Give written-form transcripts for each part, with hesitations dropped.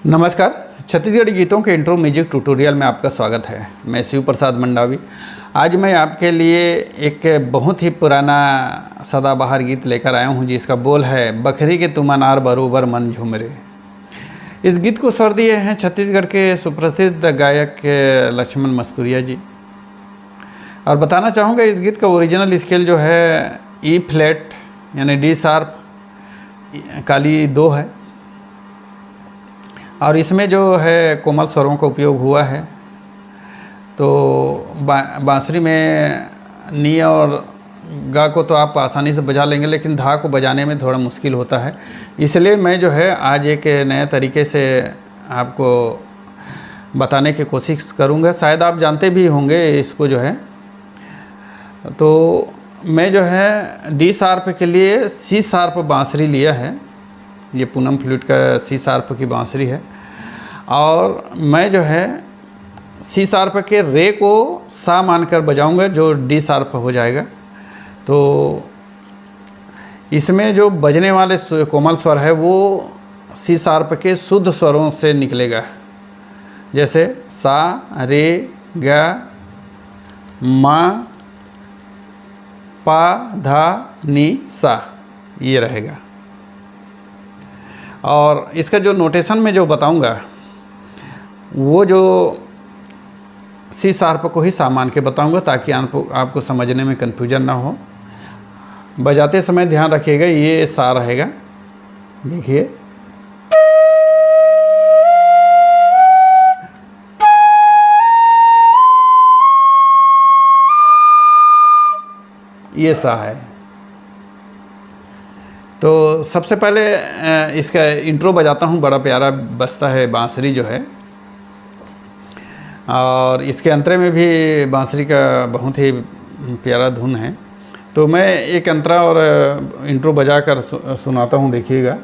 नमस्कार। छत्तीसगढ़ी गीतों के इंट्रो म्यूजिक ट्यूटोरियल में आपका स्वागत है। मैं शिव प्रसाद मंडावी। आज मैं आपके लिए एक बहुत ही पुराना सदाबहार गीत लेकर आया हूं, जिसका बोल है बखरी के तुम अनार बरोबर मन झुमरे। इस गीत को स्वर दिए हैं छत्तीसगढ़ के सुप्रसिद्ध गायक लक्ष्मण मस्तूरिया जी। और बताना चाहूँगा इस गीत का ओरिजिनल स्केल जो है ई फ्लैट यानी डी शार्प काली 2 है, और इसमें जो है कोमल स्वरों का उपयोग हुआ है। तो बांसुरी में नी और गा को तो आप आसानी से बजा लेंगे, लेकिन धा को बजाने में थोड़ा मुश्किल होता है। इसलिए मैं जो है आज एक नए तरीके से आपको बताने की कोशिश करूँगा। शायद आप जानते भी होंगे इसको जो है। तो मैं जो है डी शार्प के लिए सी शार्प बांसुरी लिया है। ये पूनम फ्लूट का सी शार्प की बांसुरी है, और मैं जो है सी शार्प के रे को सा मानकर बजाऊंगा, जो डी शार्प हो जाएगा। तो इसमें जो बजने वाले कोमल स्वर है वो सी शार्प के शुद्ध स्वरों से निकलेगा, जैसे सा, रे, गा, मा, पा, धा, नी, सा, ये रहेगा। और इसका जो नोटेशन में जो बताऊंगा वो जो सी शार्प को ही सा मान के बताऊंगा, ताकि आपको समझने में कन्फ्यूजन ना हो। बजाते समय ध्यान रखिएगा, ये सा रहेगा। देखिए, ये सा है। तो सबसे पहले इसका इंट्रो बजाता हूँ। बड़ा प्यारा बजता है बांसुरी जो है, और इसके अंतरे में भी बांसुरी का बहुत ही प्यारा धुन है। तो मैं एक अंतरा और इंट्रो बजा कर सुनाता हूँ, देखिएगा।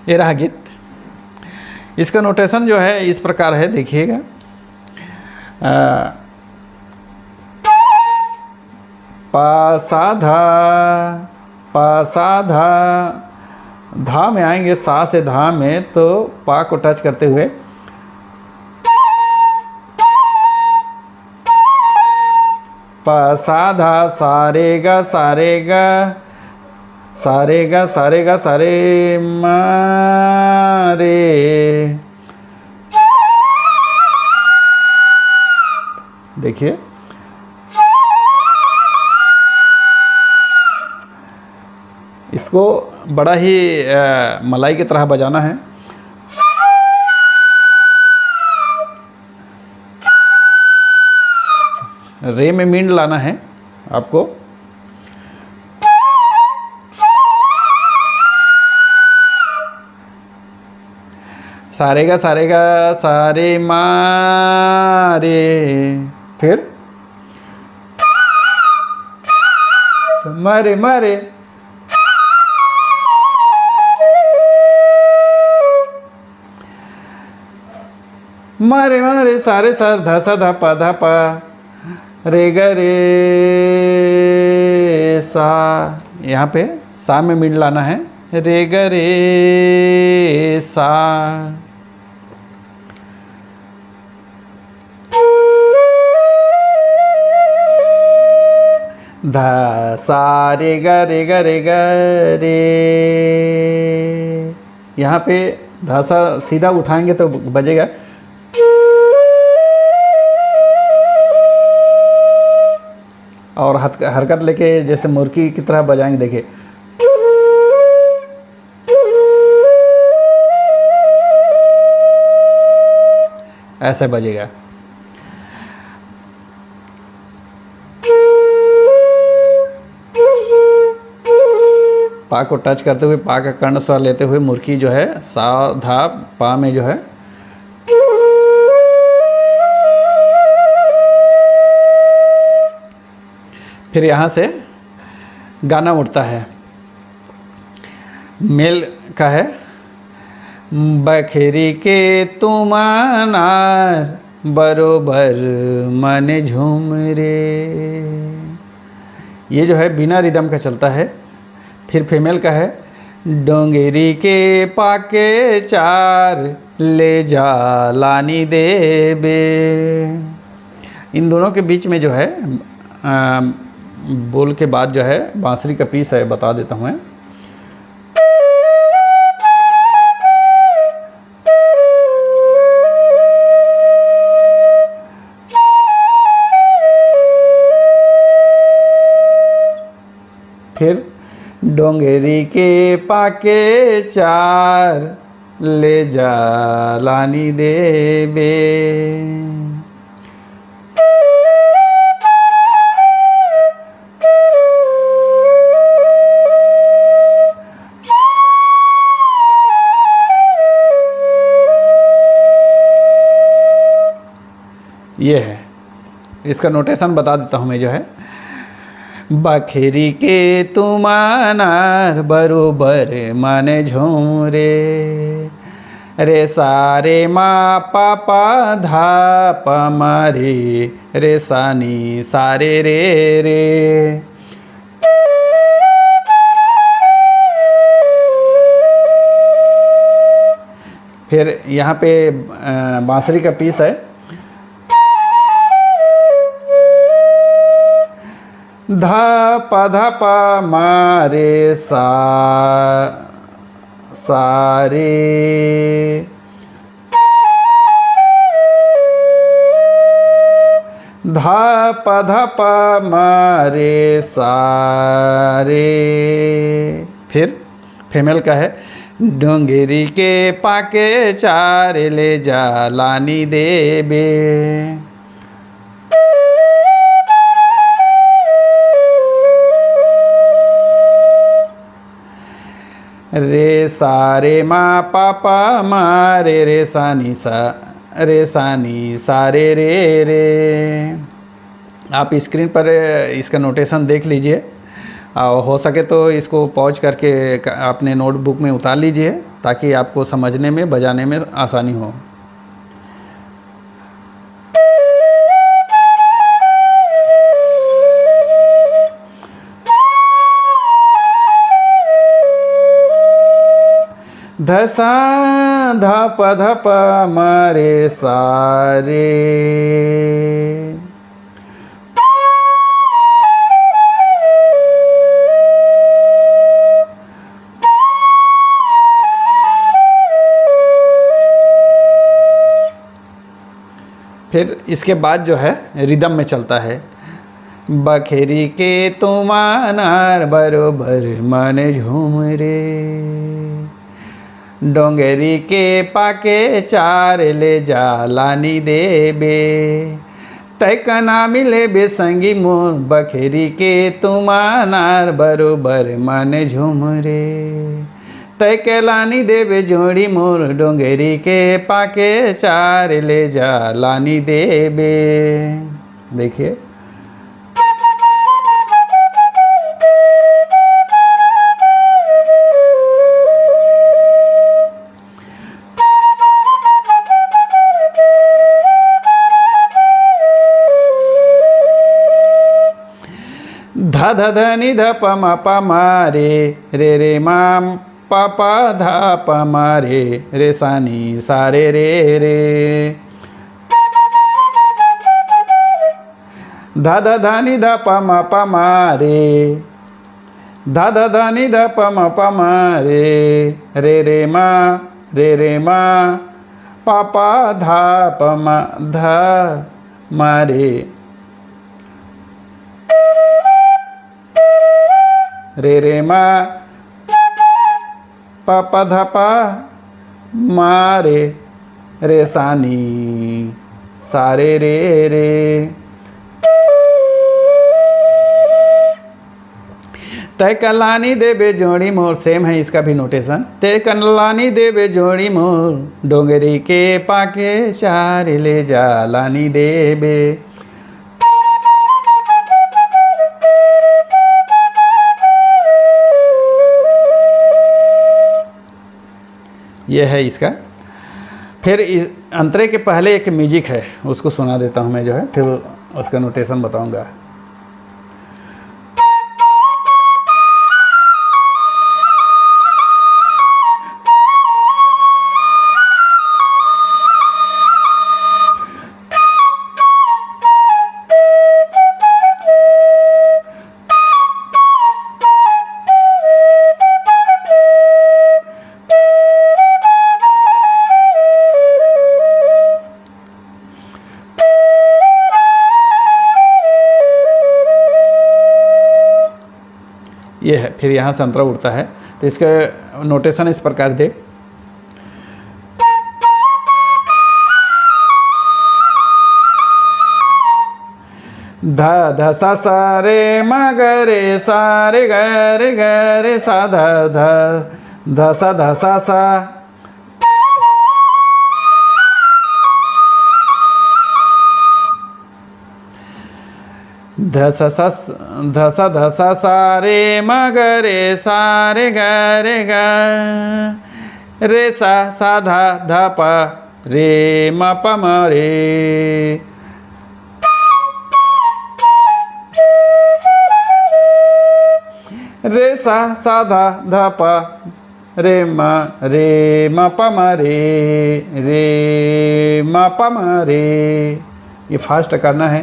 ये रहा गीत। इसका नोटेशन जो है इस प्रकार है, देखिएगा। पा सा धा, पा सा धा, धा में आएंगे, सा से धा में, तो पा को टच करते हुए प सा धा सा रे गा सा रे गा सा रे गा सा रे गा सा रे मा रे। देखिए इसको बड़ा ही मलाई की तरह बजाना है। रे में मींड लाना है आपको। सारेगा सारेगा सारे मारे। फिर मारे मारे। मारे मारे सारे सार धा सा धा पा रे ग रे सा। यहाँ पे सा में मिड लाना है। रे ग रे सा। धा सा रे ग रे ग रे ग रे। यहाँ पे धा सा सीधा उठाएंगे तो बजेगा। और हरकत लेके जैसे मुर्गी की तरह बजाएंगे। देखिए ऐसे बजेगा। पा को टच करते हुए, पा का कर्ण स्वर लेते हुए मुर्गी जो है सा धा पा में जो है फिर यहाँ से गाना उठता है। मेल का है। बखेरी के तुम अनार बरोबर मन झूम रे। ये जो है बिना रिदम का चलता है। फिर फीमेल का है। डोंगेरी के पाके चार ले जा लानी देबे। इन दोनों के बीच में जो है बोल के बाद जो है बांसुरी का पीस है, बता देता हूँ मैं। फिर डोंगेरी के पाके चार ले जा लानी देबे। ये है, इसका नोटेशन बता देता हूँ मैं जो है। बखेरी के तुम अनार बरोबर मन झूम रे सारे मा पापा धा पमारे रे सानी सारे रे रे। फिर यहाँ पे बांसुरी का पीस है। धा पा मारे सा सारे। धा पा मारे सारे। फिर फीमेल का है। डोंगेरी के पाके चार ले जा लानी देबे। रे सारे मा पापा मारे रे सानी सा रे सानी सारे रे रे। आप स्क्रीन पर इसका नोटेशन देख लीजिए और हो सके तो इसको पॉज करके अपने नोटबुक में उतार लीजिए ताकि आपको समझने में बजाने में आसानी हो। धसा धप मारे सारे। फिर इसके बाद जो है रिदम में चलता है। बखेरी के तुमानार बरोबर मन झूम रे, डोंगरी के पाके चार ले जा लानी देबे, तय कना मिले बेसंगी मोर, बखेरी के तुमानार बरोबर मन झूम रे, तय के लानी देबे जोड़ी मोर, डोंगरी के पाके चार ले जा लानी देबे। देखिए धा धा धा नि धा प म प म रे रे माम प प धा प म रे सा नी सा रे रे, धा धा धा नि धा प म प म धा धा धा नि धा प म प म रे मा प प धा प म धा म रे मा प प ध प मा रे सा नी सा रे रे। तय कलानी देबे जोड़ी मोर, सेम है इसका भी नोटेशन। तय कलानी देबे जोड़ी मोर, डोंगरी के पाके चार ले जा लानी देबे। यह है इसका। फिर इस अंतरे के पहले एक म्यूजिक है, उसको सुना देता हूँ मैं जो है, फिर उसका नोटेशन बताऊँगा। ये है, फिर यहाँ से अंतरा उड़ता है। तो इसका नोटेशन इस प्रकार दे। धा धा सा सा रे म ग रे सा रे ग रे सा धा धा धा सा सा धसा धसा सा रे म ग रे सा रे ग रे सा सा धा धा प रे म प म रे सा सा धा धा प रे म प म रे म प म रे। ये फास्ट करना है।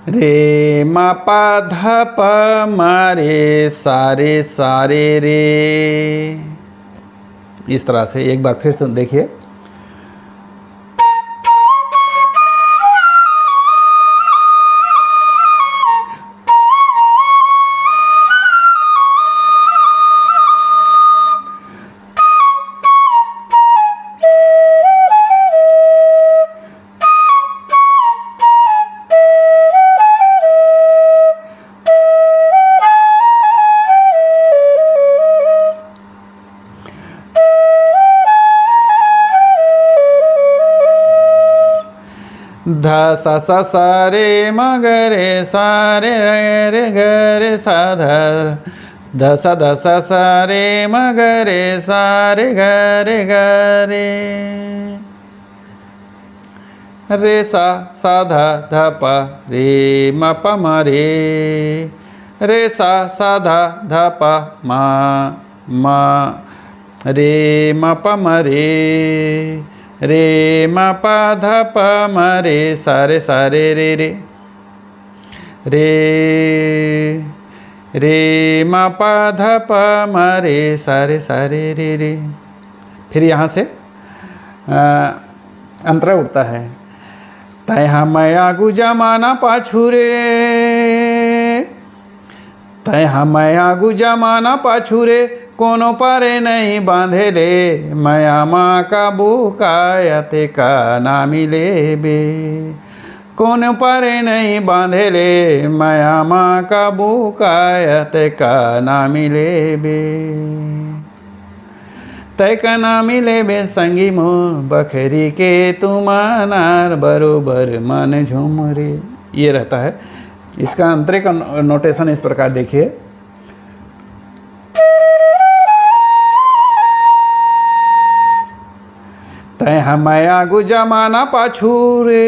रे मा पा धा प मारे सारे सारे रे। इस तरह से एक बार फिर से देखिए। ध सा सा सा रे म ग रे सा रे रे ग रे सा ध ध सा सा रे म ग रे सा रे ग रे रे सा धा ध प रे म प म रे रे सा सा धा धा पा मा मा रे मा पा म रे मा पा धा पा म रे सा रे रे रे रे मा पा धा पा म रे सा रे रे। फिर यहाँ से अंतरा उठता है। तैहा मैं आगू जमाना पाछू रे, तैहा मैं आगू जमाना पाछू रे, कोनो पारे नहीं बांधे ले, मया माँ का बुकायते का ना मिले बे। कोनो पारे नहीं बांधे ले, मया माँ का बुकायते का ना मिले बे। तय का ना मिले बे संगी मो, बखरी के तुमानार बरोबर मन झुमरे। ये रहता है। इसका अंतरे का नोटेशन इस प्रकार देखिए। तय हम आगू जमाना पाछू रे,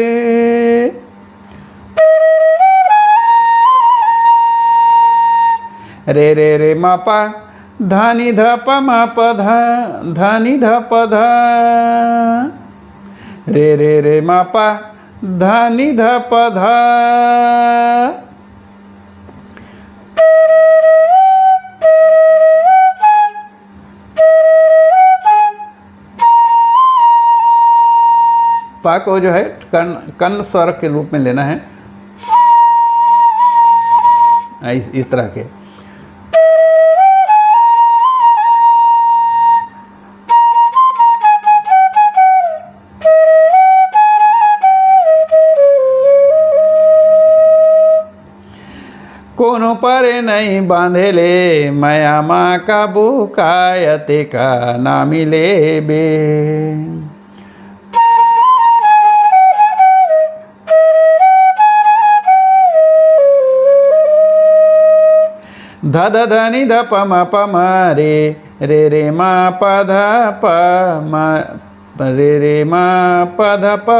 रे रे रे मापा धानी ध प म प ध धानी ध प ध, रे रे रे म प धानी ध प ध। पा को जो है कर्ण स्वर के रूप में लेना है, इस तरह के। कोनो पारे नहीं बांधे ले, मया माँ का बुकायते का ना मिले बे। ध ध ध नि ध प म प म रे, रे रे म प ध प म रे रे म प ध प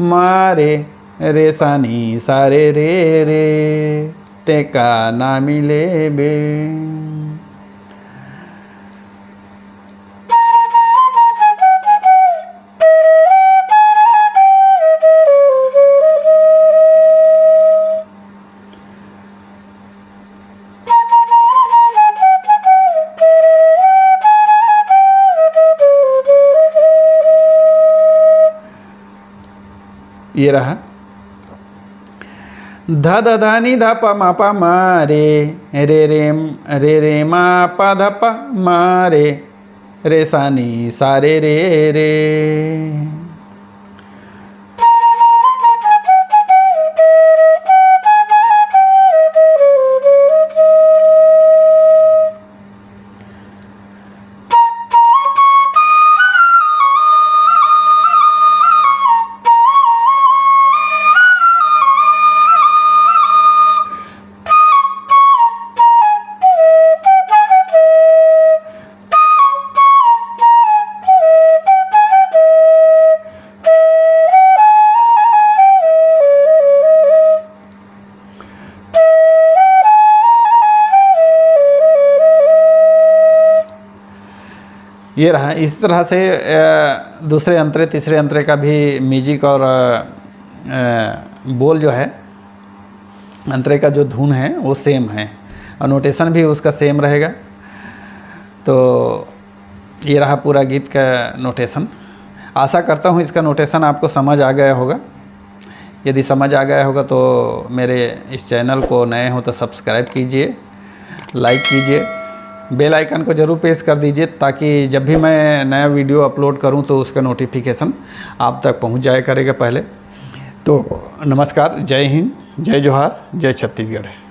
म रे सा नी सा रे रे, ते का ना मिले बे। ये रहा। ध ध ध नि ध प म प म रे, रे रे रे म प ध प म रे सा नी सा रे रे। ये रहा। इस तरह से दूसरे अंतरे तीसरे अंतरे का भी म्यूजिक और बोल जो है अंतरे का जो धुन है वो सेम है और नोटेशन भी उसका सेम रहेगा। तो ये रहा पूरा गीत का नोटेशन। आशा करता हूँ इसका नोटेशन आपको समझ आ गया होगा। यदि समझ आ गया होगा तो मेरे इस चैनल को नए हो तो सब्सक्राइब कीजिए, लाइक कीजिए, बेल आइकन को ज़रूर प्रेस कर दीजिए ताकि जब भी मैं नया वीडियो अपलोड करूं तो उसका नोटिफिकेशन आप तक पहुंच जाया करेगा पहले। तो नमस्कार, जय हिंद, जय जोहार, जय छत्तीसगढ़।